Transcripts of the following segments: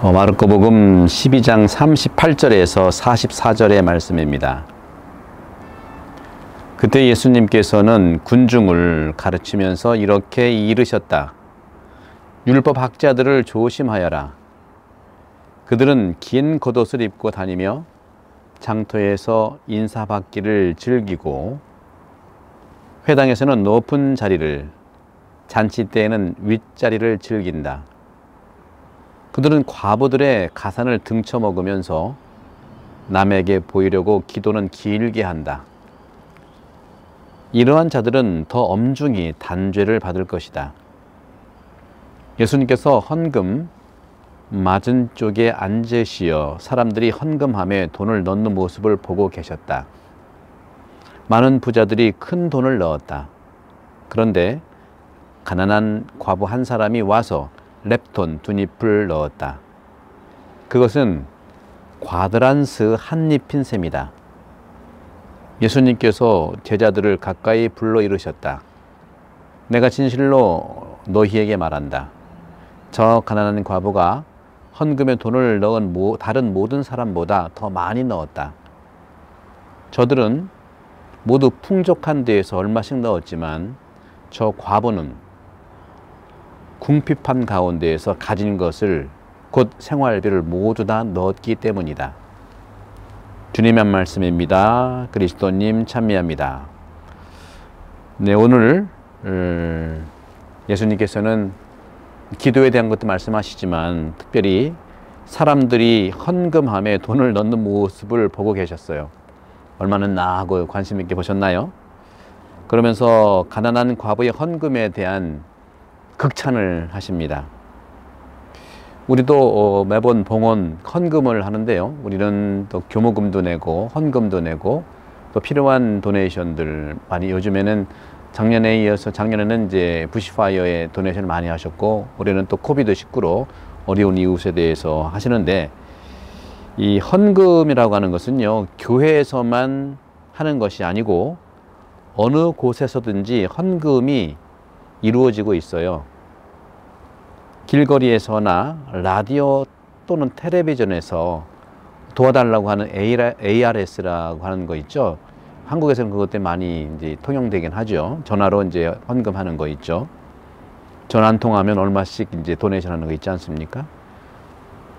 마르코복음 12장 38절에서 44절의 말씀입니다. 그때 예수님께서는 군중을 가르치면서 이렇게 이르셨다. 율법 학자들을 조심하여라. 그들은 긴 겉옷을 입고 다니며 장터에서 인사받기를 즐기고 회당에서는 높은 자리를, 잔치 때에는 윗자리를 즐긴다. 그들은 과부들의 가산을 등쳐먹으면서 남에게 보이려고 기도는 길게 한다. 이러한 자들은 더 엄중히 단죄를 받을 것이다. 예수님께서 헌금 맞은 쪽에 앉으시어 사람들이 헌금함에 돈을 넣는 모습을 보고 계셨다. 많은 부자들이 큰 돈을 넣었다. 그런데 가난한 과부 한 사람이 와서 렙돈 2잎을 넣었다. 그것은 과드란스 한 잎인 셈이다. 예수님께서 제자들을 가까이 불러 이르셨다. 내가 진실로 너희에게 말한다. 저 가난한 과부가 헌금에 돈을 넣은 다른 모든 사람보다 더 많이 넣었다. 저들은 모두 풍족한 데에서 얼마씩 넣었지만 저 과부는 궁핍한 가운데에서 가진 것을 곧 생활비를 모두 다 넣었기 때문이다. 주님의 말씀입니다. 그리스도님 찬미합니다. 네, 오늘 예수님께서는 기도에 대한 것도 말씀하시지만 특별히 사람들이 헌금함에 돈을 넣는 모습을 보고 계셨어요. 얼마나 나하고 관심 있게 보셨나요? 그러면서 가난한 과부의 헌금에 대한 극찬을 하십니다. 우리도 매번 봉헌, 헌금을 하는데요. 우리는 또 교모금도 내고 헌금도 내고 또 필요한 도네이션들 많이, 요즘에는 작년에 이어서 작년에는 이제 부시파이어에 도네이션을 많이 하셨고 올해는 또 코비드19로 어려운 이웃에 대해서 하시는데, 이 헌금이라고 하는 것은요, 교회에서만 하는 것이 아니고 어느 곳에서든지 헌금이 이루어지고 있어요. 길거리에서나 라디오 또는 텔레비전에서 도와달라고 하는 ARS라고 하는 거 있죠. 한국에서는 그것 때문에 많이 이제 통용되긴 하죠. 전화로 이제 헌금하는 거 있죠. 전화 한 통하면 얼마씩 이제 도네이션 하는 거 있지 않습니까?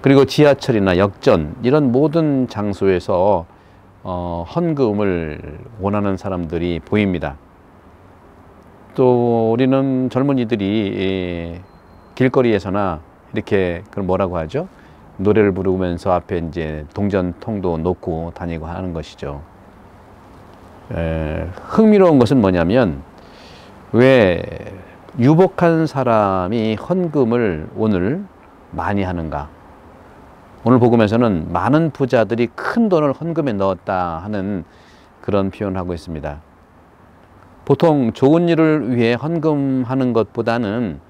그리고 지하철이나 역전 이런 모든 장소에서 헌금을 원하는 사람들이 보입니다. 또 우리는 젊은이들이 길거리에서나 이렇게 그걸 뭐라고 하죠? 노래를 부르면서 앞에 이제 동전통도 놓고 다니고 하는 것이죠. 흥미로운 것은 뭐냐면, 왜 유복한 사람이 헌금을 오늘 많이 하는가? 오늘 복음에서는 많은 부자들이 큰 돈을 헌금에 넣었다 하는 그런 표현을 하고 있습니다. 보통 좋은 일을 위해 헌금하는 것보다는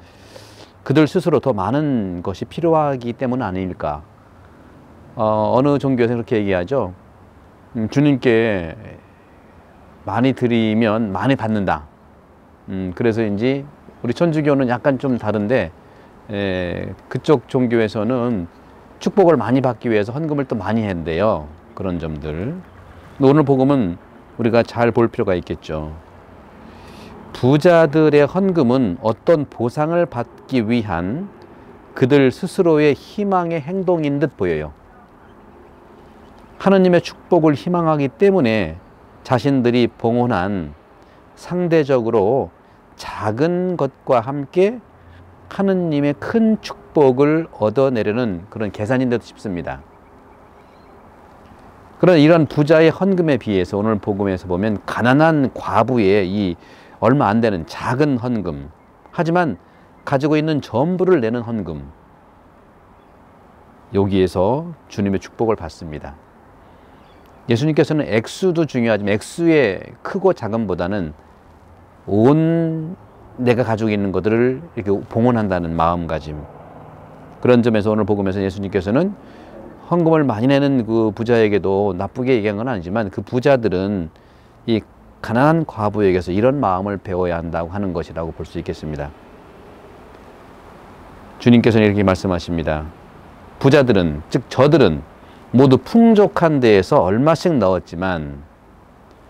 그들 스스로 더 많은 것이 필요하기 때문 아닐까. 어느 종교에서 그렇게 얘기하죠. 주님께 많이 드리면 많이 받는다. 그래서인지 우리 천주교는 약간 좀 다른데, 그쪽 종교에서는 축복을 많이 받기 위해서 헌금을 또 많이 한대요. 그런 점들. 오늘 복음은 우리가 잘 볼 필요가 있겠죠. 부자들의 헌금은 어떤 보상을 받기 위한 그들 스스로의 희망의 행동인 듯 보여요. 하느님의 축복을 희망하기 때문에 자신들이 봉헌한 상대적으로 작은 것과 함께 하느님의 큰 축복을 얻어내려는 그런 계산인 듯 싶습니다. 그런 이런 부자의 헌금에 비해서 오늘 복음에서 보면 가난한 과부의 이 얼마 안 되는 작은 헌금, 하지만 가지고 있는 전부를 내는 헌금, 여기에서 주님의 축복을 받습니다. 예수님께서는 액수도 중요하지만 액수의 크고 작음보다는 온 내가 가지고 있는 것들을 이렇게 봉헌한다는 마음가짐, 그런 점에서 오늘 복음에서 예수님께서는 헌금을 많이 내는 그 부자에게도 나쁘게 얘기한 건 아니지만 그 부자들은 이 가난한 과부에게서 이런 마음을 배워야 한다고 하는 것이라고 볼 수 있겠습니다. 주님께서는 이렇게 말씀하십니다. 부자들은, 즉 저들은 모두 풍족한 데에서 얼마씩 넣었지만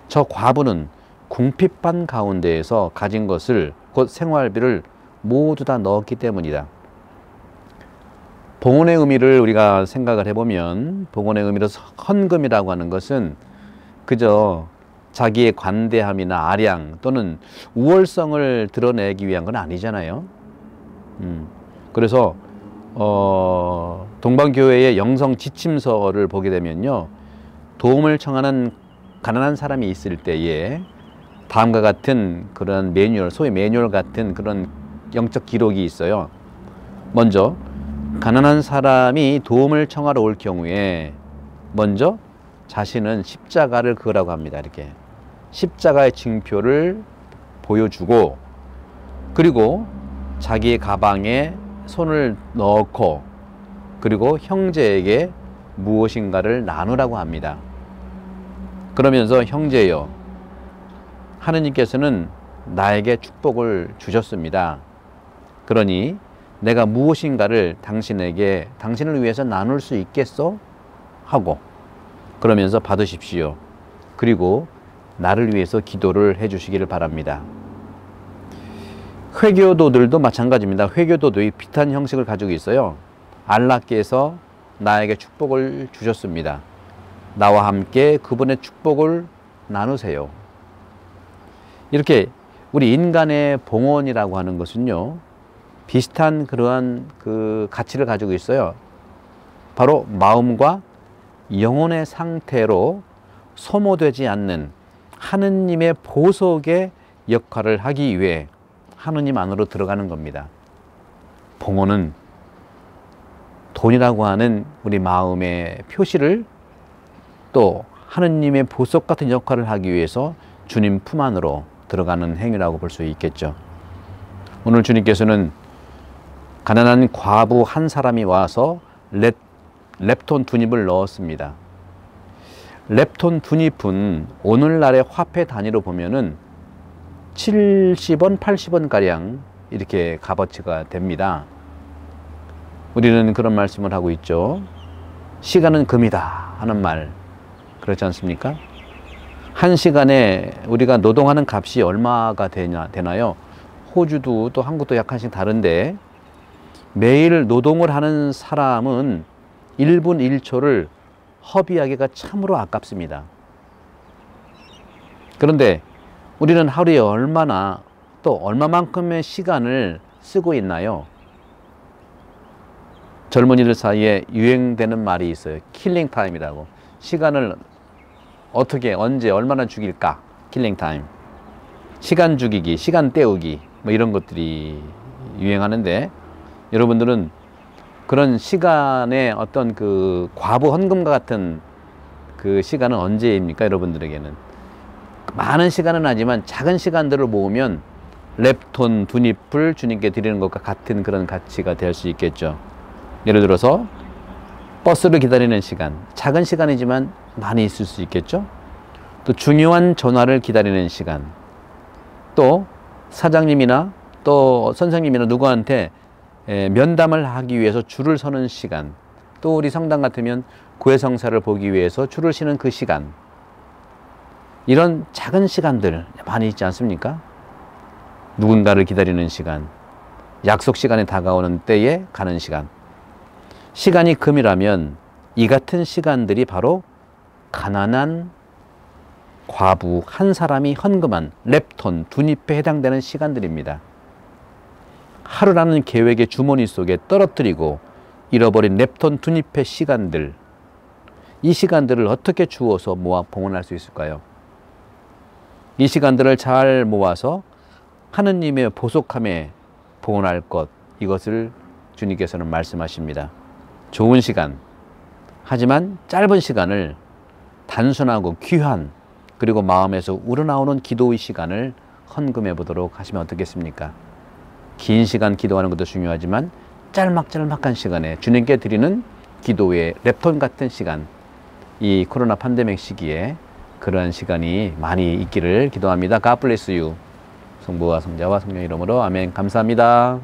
저 과부는 궁핍한 가운데에서 가진 것을, 곧 생활비를 모두 다 넣었기 때문이다. 봉헌의 의미를 우리가 생각을 해보면, 봉헌의 의미로 헌금이라고 하는 것은 그저 자기의 관대함이나 아량 또는 우월성을 드러내기 위한 건 아니잖아요. 그래서 동방교회의 영성 지침서를 보게 되면요, 도움을 청하는 가난한 사람이 있을 때에 다음과 같은 그런 매뉴얼, 소위 매뉴얼 같은 그런 영적 기록이 있어요. 먼저 가난한 사람이 도움을 청하러 올 경우에 먼저 자신은 십자가를 그으라고 합니다. 이렇게 십자가의 징표를 보여주고, 그리고 자기의 가방에 손을 넣고, 그리고 형제에게 무엇인가를 나누라고 합니다. 그러면서 형제여, 하느님께서는 나에게 축복을 주셨습니다. 그러니 내가 무엇인가를 당신을 위해서 나눌 수 있겠소? 하고, 그러면서 받으십시오. 그리고 나를 위해서 기도를 해 주시기를 바랍니다. 회교도들도 마찬가지입니다. 회교도들이 비슷한 형식을 가지고 있어요. 알라께서 나에게 축복을 주셨습니다. 나와 함께 그분의 축복을 나누세요. 이렇게 우리 인간의 봉헌이라고 하는 것은요, 비슷한 그러한 그 가치를 가지고 있어요. 바로 마음과 영혼의 상태로 소모되지 않는 하느님의 보석의 역할을 하기 위해 하느님 안으로 들어가는 겁니다. 봉헌은 돈이라고 하는 우리 마음의 표시를 또 하느님의 보석 같은 역할을 하기 위해서 주님 품 안으로 들어가는 행위라고 볼 수 있겠죠. 오늘 주님께서는 가난한 과부 한 사람이 와서 렙톤 두 닙을 넣었습니다. 렙톤 두 닙은 오늘날의 화폐 단위로 보면은 70원, 80원 가량 이렇게 값어치가 됩니다. 우리는 그런 말씀을 하고 있죠. 시간은 금이다 하는 말, 그렇지 않습니까? 한 시간에 우리가 노동하는 값이 얼마가 되나요? 호주도 또 한국도 약간씩 다른데, 매일 노동을 하는 사람은 1분 1초를 허비하기가 참으로 아깝습니다. 그런데 우리는 하루에 얼마나 또 얼마만큼의 시간을 쓰고 있나요? 젊은이들 사이에 유행되는 말이 있어요. 킬링 타임이라고. 시간을 어떻게, 언제, 얼마나 죽일까? 킬링 타임. 시간 죽이기, 시간 때우기, 뭐 이런 것들이 유행하는데, 여러분들은 그런 시간의 어떤 그 과부 헌금과 같은 그 시간은 언제입니까? 여러분들에게는 많은 시간은 아니지만 작은 시간들을 모으면 렙톤 두 닙을 주님께 드리는 것과 같은 그런 가치가 될 수 있겠죠. 예를 들어서 버스를 기다리는 시간, 작은 시간이지만 많이 있을 수 있겠죠. 또 중요한 전화를 기다리는 시간, 또 사장님이나 또 선생님이나 누구한테 면담을 하기 위해서 줄을 서는 시간, 또 우리 성당 같으면 구해성사를 보기 위해서 줄을 서는 그 시간, 이런 작은 시간들 많이 있지 않습니까? 누군가를 기다리는 시간, 약속 시간에 다가오는 때에 가는 시간. 시간이 금이라면 이 같은 시간들이 바로 가난한 과부 한 사람이 헌금한 렙톤 두 닙에 해당되는 시간들입니다. 하루라는 계획의 주머니 속에 떨어뜨리고 잃어버린 렙톤 두 닙의 시간들, 이 시간들을 어떻게 주어서 모아 봉헌할 수 있을까요? 이 시간들을 잘 모아서 하느님의 보속함에 봉헌할 것, 이것을 주님께서는 말씀하십니다. 좋은 시간, 하지만 짧은 시간을 단순하고 귀한, 그리고 마음에서 우러나오는 기도의 시간을 헌금해 보도록 하시면 어떻겠습니까? 긴 시간 기도하는 것도 중요하지만 짤막짤막한 시간에 주님께 드리는 기도의 렙톤 같은 시간, 이 코로나 팬데믹 시기에 그러한 시간이 많이 있기를 기도합니다. God bless you. 성부와 성자와 성령의 이름으로 아멘. 감사합니다.